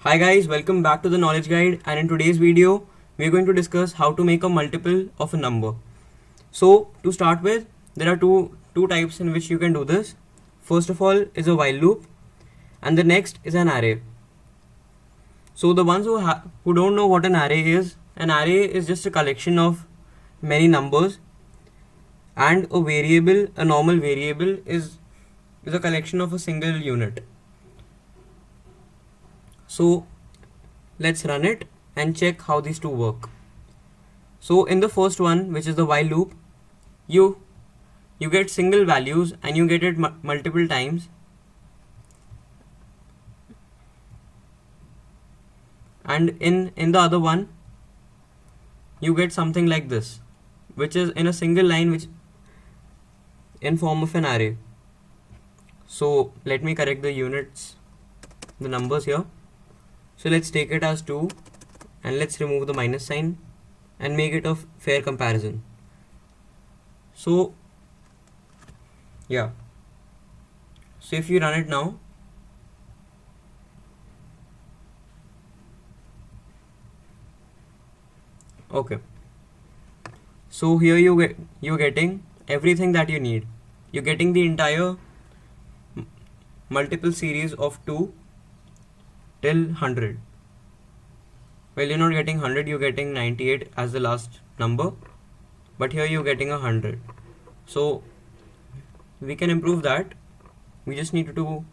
Hi guys, welcome back to the Knowledge Guide, and in today's video we are going to discuss how to make a multiple of a number. So to start with, there are two types in which you can do this. First of all is a while loop, and the next is an array. So the ones who don't know what an array is just a collection of many numbers, and a normal variable is a collection of a single unit. So let's run it and check how these two work. So in the first one, which is the while loop, you get single values and you get it multiple times, and in the other one you get something like this, which is in a single line, which in form of an array. So let me correct the numbers here. So let's take it as 2 and let's remove the minus sign and make it a fair comparison. So yeah, so if you run it now, okay, so here you're getting everything that you need. You're getting the entire multiple series of 2 till 100. Well, you're not getting 100, you're getting 98 as the last number, but here you're getting 100. So we can improve that. We just need to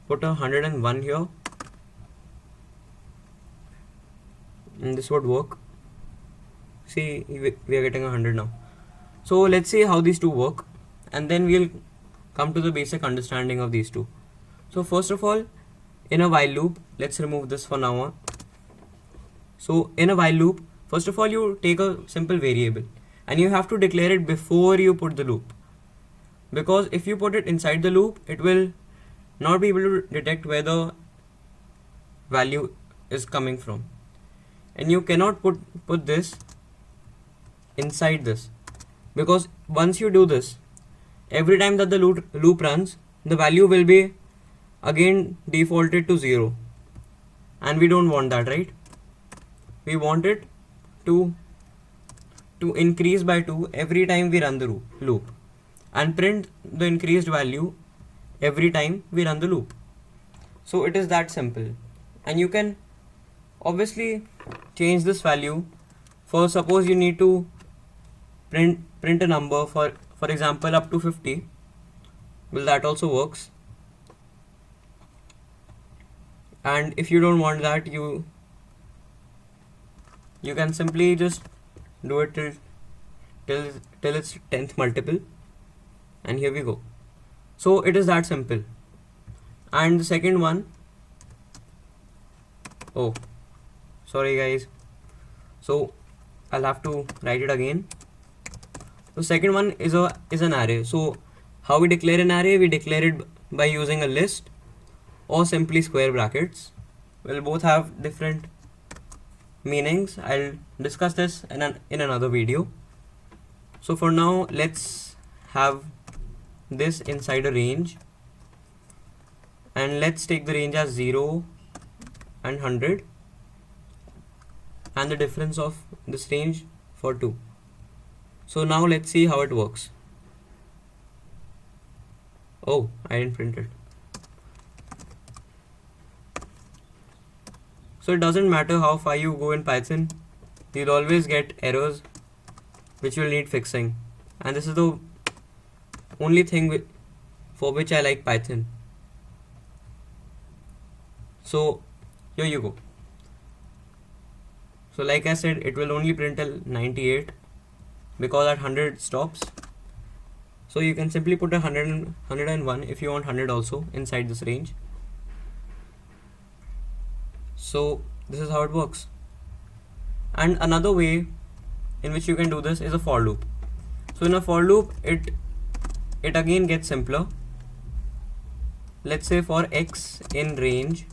put 101 here, and this would work. See, we are getting 100 now. So let's see how these two work, and then we'll come to the basic understanding of these two. So first of all, in a while loop, let's remove this for now on. So in a while loop, first of all you take a simple variable and you have to declare it before you put the loop, because if you put it inside the loop, it will not be able to detect where the value is coming from, and you cannot put this inside this, because once you do this, every time that the loop runs, the value will be again defaulted to 0, and we don't want that, right? We want it to increase by 2 every time we run the loop, and print the increased value every time we run the loop. So it is that simple, and you can obviously change this value. For suppose you need to print a number, for example up to 50. Well, that also works. And if you don't want that, you can simply just do it till its 10th multiple, and here we go. So it is that simple. And the second one, oh sorry guys, so I'll have to write it again. The second one is an array. So how we declare an array? We declare it by using a list or simply square brackets. Well, both have different meanings. I'll discuss this in another video. So for now, let's have this inside a range, and let's take the range as 0 and 100, and the difference of this range for 2. So now let's see how it works. Oh, I didn't print it. So it doesn't matter how far you go in Python, you'll always get errors which will need fixing, and this is the only thing for which I like Python. So here you go. So like I said, it will only print till 98, because at 100 stops. So you can simply put 101 if you want 100 also inside this range. So this is how it works. And another way in which you can do this is a for loop. So in a for loop, it again gets simpler. Let's say for x in range,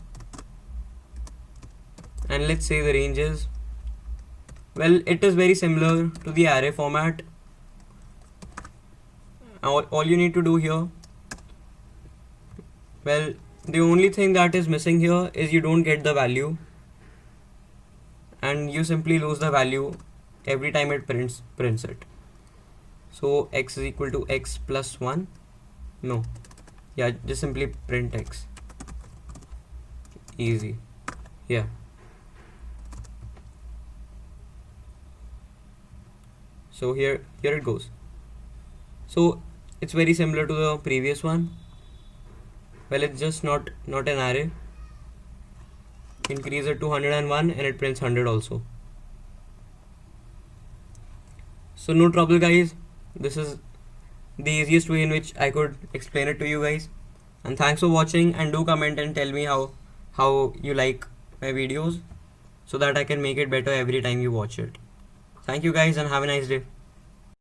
and let's say the range is, well, it is very similar to the array format. All you need to do here, well, the only thing that is missing here is you don't get the value, and you simply lose the value every time it prints it. So x is equal to x plus 1. No, yeah, just simply print x. Easy. Yeah. So here it goes. So it's very similar to the previous one. Well, it's just not an array. Increase it to 101 and it prints 100 also. So no trouble, guys. This is the easiest way in which I could explain it to you guys. And thanks for watching, and do comment and tell me how you like my videos, so that I can make it better every time you watch it. Thank you guys, and have a nice day.